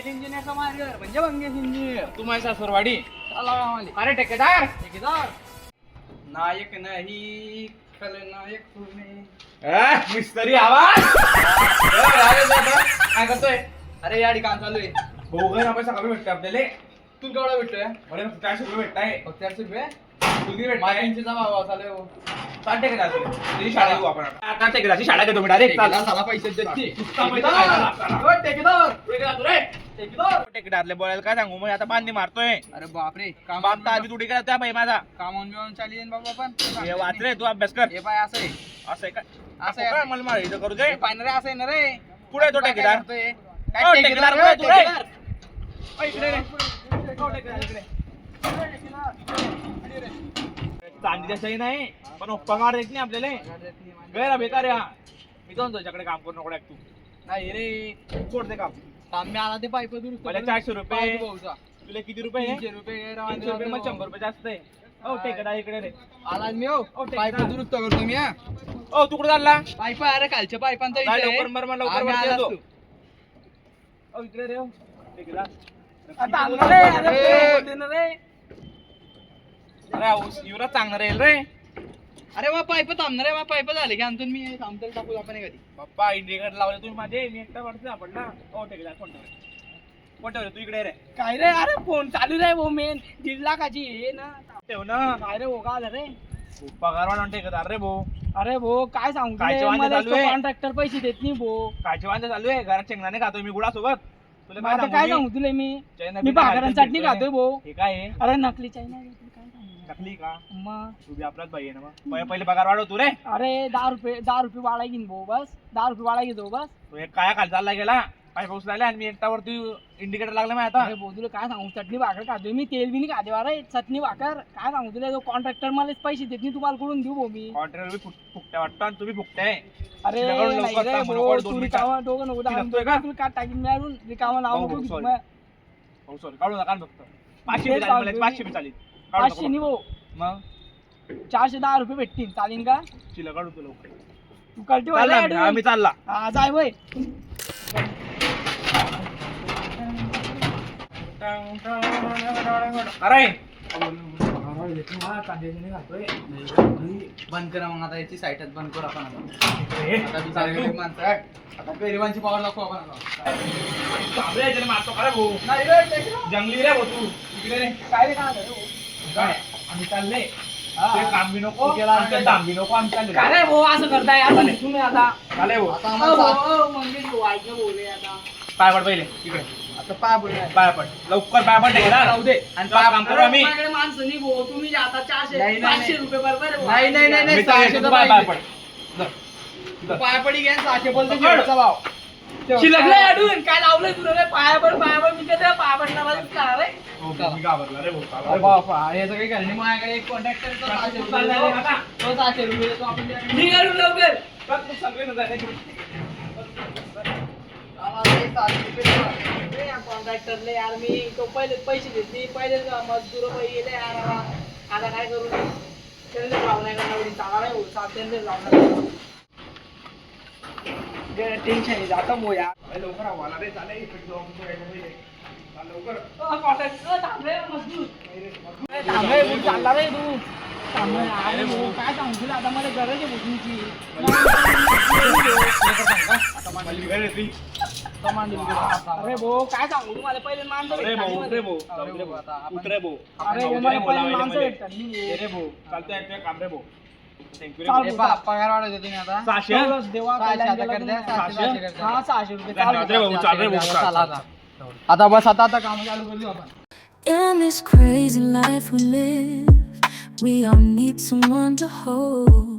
Main इंजिनियरचा मार्गर म्हणजे Mangesh engineer. तू माझी सासरवाडी. चला आम्हाला. अरे ठेकेदार ठेकेदार नायक नाही खलनायक तुम्ही. मिस्त्री आवाज काय करतोय? अरे या ठिकाण चालू आहे. भाऊ घर पैसा कमी भेटते आपल्याला. तू केवढा भेटतोय? अरे 400 रुपये भेटताय. फक्त 400 रुपये. तू किती माझ्या भेटताय? इंचीचा भाव चालू आहे. चाल ठेकेदार तुझी शाळा घेऊ आपण आता. ठेकेदारची शाळा घेतो मी डायरेक्ट. ठेकेदार साला पैसे देते. ठेकेदार ठेकेदार ठेकेदारले बोलायला काय सांगू मग आता बांधणी मारतोय. अरे बापरे काम बाप तर आधी तू ठेकेदार त्या बाई माझा. कामावून बिमावून चालली जाईन बाबा पण. हे वाचरे तू अभ्यास कर. हे पाय असं आहे. असं आहे का? असं आहे. काय मला मार इथं करू दे. हे पाय ना रे असं आहे ना रे. कुठे आहे तो काय ठेकेदार? करतोय? ओ, काय ठेकेदार ठेकेदार कुठे आहे तू रे? ठेकेदार? ओ, इकडे रे. ओ, ठेकेदार इकडे. चांदी त्याच्याही नाही पण पगार देत नाही आपल्याला. गैर बेकार या. मी जाऊन तुझ्याकडे काम करू नको तू. नाही रे सोड दे काम. आम्ही आला ते पाईप दुरुस्त मला करून 400 रुपये. पाईप भाऊचा. तुला किती रुपये आहे? 300 रुपये 300 रुपये मग 100 रुपये जास्त आहे. ओ ठेकेदार इकडे रे. आला मी हो ओ, ठेकेदार. पाईप दुरुस्त करतो मी. हा ओ तू कुठे चालला? पाईप अरे खालच्या पाईपांचा काय विषय आहे. लवकर मर मग लवकर आम्ही वरती आलाच येतो. तू. ओ इकडे रे. ओ ठेकेदार. आता आणलं रे, अरे बोलते ना रे. अरे युवराज चांगला राहील रे. अरे वा पाईप थांबणार रे. वा पाईप झाले की आणतो मी. थांबतो टाकू आपण एखादी. पप्पा इंडिकेटर लावले तुम्ही माझे. मी एकटा वाटतं आपण ना. ओ ठेकेदार कोण ठेवले? कोण ठेवले? तू इकडे रे. काय रे अरे फोन चालू रे वो मेन 1.5 लाखाची हे ना. ठेव ना. काय रे हो का आलं रे? पगार वाढवून ठेकेदार रे भाऊ. अरे भो काय सांगू कायचे वांदे चालू आहे? कॉन्ट्रॅक्टर पैसे देत नाही भो. कायचे वांदे चालू आहे? घरात शेंगदाणे खातोय मी गुळासोबत. तुला मग आता काय सांगू तुला मी? चायना मी बिना भाकरांची हालचाल चटणी भेटतोय. खातोय भो. हे काय आहे? अरे नकली चायना आहे, तुला काय सांगू? टाकली का? मग तू बी आपलाच भाई आहे ना मग. पहिले पगार वाढव तू रे. अरे 10 रुपये वाढा घेईन भाऊ बस. 10 रुपये वाढा घेतो बस. तू एक काय खाली चालला गेला. पाय पाऊस लागला आणि मी एकटावरती इंडिकेटर लागला मी आता. अरे भाऊ तुला काय सांगू चटणी भाकर खातोय मी. तेल बी नाही खाते अरे चटणी भाकर. काय सांगू तुला कॉन्ट्रॅक्टर मलाच पैसे देत नाही. तुम्हाला कुठून देऊ भाऊ मी? कॉन्ट्रॅक्टर बी फुकट्या वाटतो आणि तुम्ही फुकताय. अरे तिला कळून नाही लवकर रे थांब, भाऊ, नको दोन तू मिनिटं. रिकामा डोकं नको दाबू. नसतोय का? तुला काय टाकीन मी अजून रिकामा लावू हो, नको हो, की sorry. मग. हो सॉरी काढू नका ना फक्त. 500 तेच बी चालेल मला. चालतोय. 500 बी चालेल. काढू 500 नको नाही भाऊ. मग 410 रुपये भेटतील चालेल का? चिला काढू तू लवकर. तू कल्टी चालला आम्ही. आम्ही चालला. हा जाय वय. अरे बंद करा मग आता याची साईटच बंद करू आपण आता. हे, आता बिचारे गरीब माणसं आहे. आता गरिबांची पावर दाखवू आपण आता. बापरे, याच्याने मारतो का रे भाऊ? नाही रे, टेकलो. जंगली रे भाऊ तू. इकडे रे. काय रे काय झालं रे भाऊ? काय? आम्ही चालले. हा. ते काम बी नको. तू गेला आमचं नाही. दाम बी नको. आम्ही चालले. काय रे भाऊ असं करताय आता तुम्ही आता? चाले भाऊ. आता आम्हाला मंगेश भाऊ ऐकलं बोलले आता. पाय पड पहिले. इकडे. आता पाय बोलले. पाय पड. लवकर पाय पड ठेकेदार. राहू दे. आणि काम करू आम्ही. माझ्याकडे माणसं नाही भाऊ. तुम्ही जे आता 400 नाही, नाही, 500 रुपये बरोबर आहे भाऊ. नाही, नाही, नाही, नाही. मी तर तू पाय पड. जा. पायापडी घ्या 600 बोलतो पकड. शेवटचा भाव. शिलकलंय अडून काय लावलंय तुला रे? पायावर मी काय पायापडला काय रे? हो, मी घाबरला रे भाऊ. अरे चाला. बापा याचं काही करणे माझ्याकडे एक कॉन्ट्रॅक्टर चाललंय रे आता. 600 रुपये देतो आपण त्याला. निघालून लवकर. बघ, तू सगळे ना जायचे. कॉन्ट्रॅक्टरले यार मी तो पहिले पैसे देतली पहिले मजदूर गेले यार आता काय करू त्यांना लावून नाही करणार एवढी चांगला नाही होत त्यांना लावणार टेन्शन आहे जाता मोया लवकर आम्हाला रे चालेल. इकडे जाऊ आपण तो यायला पाहिजे. चाल लवकर. कॉन्ट्रॅक्टर थांबले मजदूर थांबले तू चालला रे तू थांबले अरे भाऊ काय सांगू तुला आता मला गरज आहे बुकिंगची अरे भाऊ काय सांगू तुम्हाला पहिले माणसं रे भाऊ, भेटतात. रे भाऊ. अरे भाऊ, आता आपण- उतरे भाऊ. अरे आपण मला जाऊ दे पहिले बोलायला माणसं मध्ये. भेटतात मी ये रे भाऊ. चालतंय ऐकतोय काम रे भाऊ. थँक्यू रे चाल भाऊ. भाऊ. पगार वाढवते तुम्ही आता 600? तेवढंच देवा 600? कल्याण केलं तुम्ही. 600? हा 600 रुपये धन्यवाद रे भाऊ. चाल रे भाऊ. चाल, चला चाल, आता. आता बस आता काम चालू करू आपण. In this crazy life we live, we all need someone to hold.